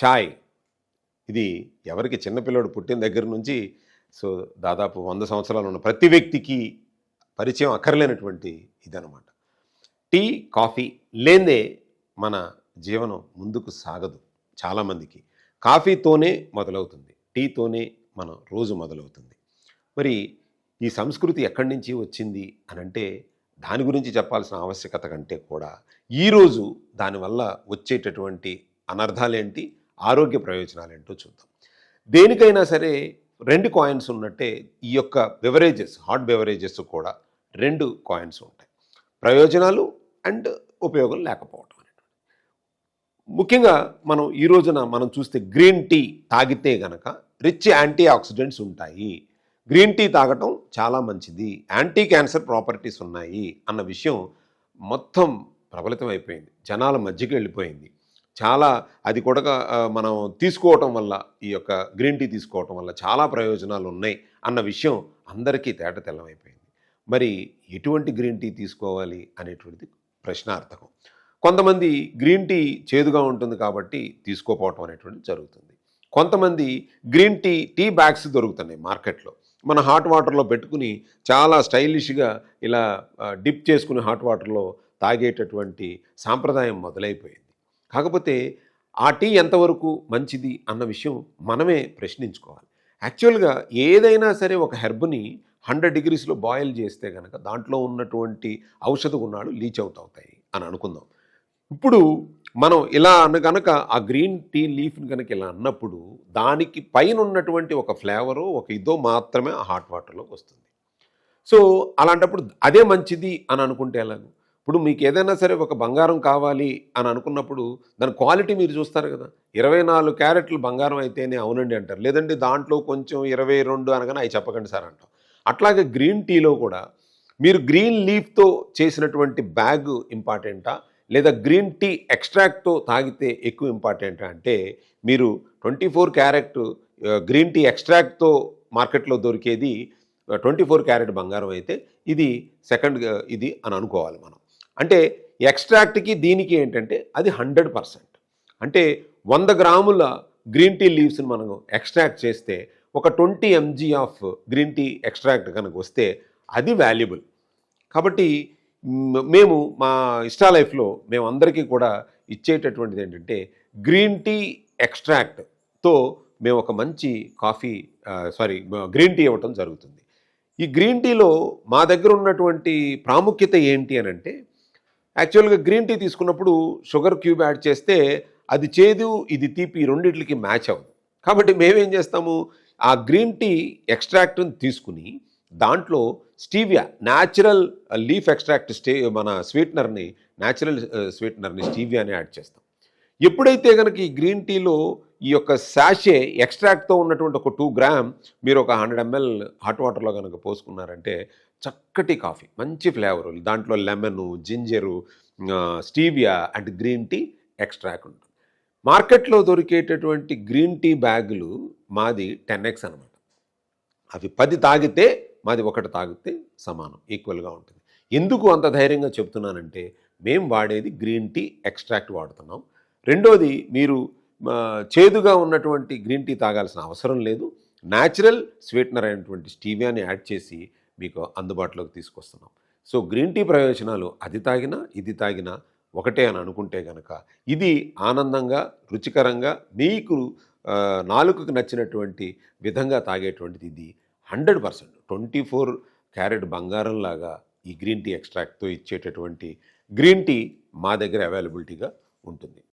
చాయ్ ఇది ఎవరికి చిన్నపిల్లడు పుట్టిన దగ్గర నుంచి దాదాపు 100 సంవత్సరాలు ఉన్న ప్రతి వ్యక్తికి పరిచయం అక్కర్లేనటువంటి ఇదనమాట. టీ, కాఫీ లేనిదే మన జీవనం ముందుకు సాగదు చాలామందికి. కాఫీతోనే మొదలవుతుంది, టీతోనే మన రోజు మొదలవుతుంది. మరి ఈ సంస్కృతి ఎక్కడి నుంచి వచ్చింది అనంటే దాని గురించి చెప్పాల్సిన ఆవశ్యకత కంటే కూడా ఈరోజు దానివల్ల వచ్చేటటువంటి అనర్థాలేంటి, ఆరోగ్య ప్రయోజనాలేంటో చూద్దాం. దేనికైనా సరే 2 కాయిన్స్ ఉన్నట్టే ఈ యొక్క బెవరేజెస్, హాట్ బెవరేజెస్ కూడా 2 కాయిన్స్ ఉంటాయి. ప్రయోజనాలు అండ్ ఉపయోగం లేకపోవటం అనేటువంటి. ముఖ్యంగా ఈ రోజున మనం చూస్తే గ్రీన్ టీ తాగితే గనక రిచ్ యాంటీ ఆక్సిడెంట్స్ ఉంటాయి. గ్రీన్ టీ తాగటం చాలా మంచిది, యాంటీ క్యాన్సర్ ప్రాపర్టీస్ ఉన్నాయి అన్న విషయం మొత్తం ప్రబలితం అయిపోయింది, జనాల మధ్యకి వెళ్ళిపోయింది. చాలా అది కూడా మనం తీసుకోవటం వల్ల, ఈ యొక్క గ్రీన్ టీ తీసుకోవటం వల్ల చాలా ప్రయోజనాలు ఉన్నాయి అన్న విషయం అందరికీ తేట తెల్లమైపోయింది. మరి ఎటువంటి గ్రీన్ టీ తీసుకోవాలి అనేటువంటిది ప్రశ్నార్థకం. కొంతమంది గ్రీన్ టీ చేదుగా ఉంటుంది కాబట్టి తీసుకోపోవటం అనేటువంటిది జరుగుతుంది. కొంతమంది గ్రీన్ టీ బ్యాగ్స్ దొరుకుతున్నాయి మార్కెట్లో. మన హాట్ వాటర్లో పెట్టుకుని చాలా స్టైలిష్గా ఇలా డిప్ చేసుకుని హాట్ వాటర్లో తాగేటటువంటి సాంప్రదాయం మొదలైపోయింది. కాకపోతే ఆ టీ ఎంతవరకు మంచిది అన్న విషయం మనమే ప్రశ్నించుకోవాలి. యాక్చువల్గా ఏదైనా సరే ఒక హెర్బ్ని 100 degreesలో బాయిల్ చేస్తే కనుక దాంట్లో ఉన్నటువంటి ఔషధ గుణాలు లీచ్ అవుట్ అవుతాయి అని అనుకుందాం. ఇప్పుడు మనం ఇలా కనుక ఆ గ్రీన్ టీ లీఫ్ని కనుక ఇలా అన్నప్పుడు దానికి పైన ఉన్నటువంటి ఒక ఫ్లేవరు, ఒక ఇదో మాత్రమే ఆ హాట్ వాటర్లోకి వస్తుంది. సో అలాంటప్పుడు అదే మంచిది అని అనుకుంటే ఎలాగో. ఇప్పుడు మీకు ఏదైనా సరే ఒక బంగారం కావాలి అని అనుకున్నప్పుడు దాని క్వాలిటీ మీరు చూస్తారు కదా. 24 క్యారెట్లు బంగారం అయితేనే అవునండి అంటారు, లేదంటే దాంట్లో కొంచెం 22 అనగానే అవి చెప్పకండి సార్ అంటాం. అట్లాగే గ్రీన్ టీలో కూడా మీరు గ్రీన్ లీఫ్తో చేసినటువంటి బ్యాగ్ ఇంపార్టెంటా, లేదా గ్రీన్ టీ ఎక్స్ట్రాక్ట్తో తాగితే ఎక్కువ ఇంపార్టెంటా అంటే, మీరు 24 క్యారెట్ గ్రీన్ టీ ఎక్స్ట్రాక్ట్తో మార్కెట్లో దొరికేది 24 క్యారెట్ బంగారం అయితే ఇది సెకండ్ ఇది అని అనుకోవాలి మనం. అంటే ఎక్స్ట్రాక్ట్కి దీనికి ఏంటంటే అది 100%. అంటే 100 గ్రాముల గ్రీన్ టీ లీవ్స్ని మనం ఎక్స్ట్రాక్ట్ చేస్తే ఒక 20 mg of green tea extract కనుక వస్తే అది వాల్యుబుల్. కాబట్టి మేము మా ఇన్స్టా లైఫ్లో మేము అందరికీ కూడా ఇచ్చేటటువంటిది ఏంటంటే గ్రీన్ టీ ఎక్స్ట్రాక్ట్తో మేము ఒక మంచి గ్రీన్ టీ ఇవ్వటం జరుగుతుంది. ఈ గ్రీన్ టీలో మా దగ్గర ఉన్నటువంటి ప్రాముఖ్యత ఏంటి అని అంటే, యాక్చువల్గా గ్రీన్ టీ తీసుకున్నప్పుడు షుగర్ క్యూబ్ యాడ్ చేస్తే అది చేదు, ఇది తీపి రెండిట్లకి మ్యాచ్ అవ్వదు. కాబట్టి మేమేం చేస్తాము, ఆ గ్రీన్ టీ ఎక్స్ట్రాక్ట్ని తీసుకుని దాంట్లో స్టీవియా, న్యాచురల్ లీఫ్ ఎక్స్ట్రాక్ట్ మన న్యాచురల్ స్వీట్నర్ని స్టీవియాని యాడ్ చేస్తాం. ఎప్పుడైతే కనుక ఈ గ్రీన్ టీలో ఈ యొక్క శాషే ఎక్స్ట్రాక్ట్తో ఉన్నటువంటి ఒక 2 గ్రామ్ మీరు ఒక 100 ml హాట్ వాటర్లో కనుక పోసుకున్నారంటే చక్కటి కాఫీ, మంచి ఫ్లేవరు, దాంట్లో lemon, ginger, stevia and green tea extract ఉంటుంది. మార్కెట్లో దొరికేటటువంటి గ్రీన్ టీ బ్యాగులు మాది 10x అనమాట. అవి 10 తాగితే మాది 1 తాగితే సమానం, ఈక్వల్గా ఉంటుంది. ఎందుకు అంత ధైర్యంగా చెప్తున్నానంటే మేము వాడేది గ్రీన్ టీ ఎక్స్ట్రాక్ట్ వాడుతున్నాం. రెండోది, మీరు చేదుగా ఉన్నటువంటి గ్రీన్ టీ తాగాల్సిన అవసరం లేదు. న్యాచురల్ స్వీట్నర్ అయినటువంటి స్టీవియాని యాడ్ చేసి మీకు అందుబాటులోకి తీసుకొస్తున్నాం. సో గ్రీన్ టీ ప్రయోజనాలు అది తాగినా ఇది తాగినా ఒకటే అని అనుకుంటే కనుక ఇది ఆనందంగా, రుచికరంగా, మీకు నాలుకకు నచ్చినటువంటి విధంగా తాగేటువంటిది ఇది 100%. 24 క్యారెట్ బంగారంలాగా ఈ గ్రీన్ టీ ఎక్స్ట్రాక్ట్తో ఇచ్చేటటువంటి గ్రీన్ టీ మా దగ్గర అవైలబిలిటీగా ఉంటుంది.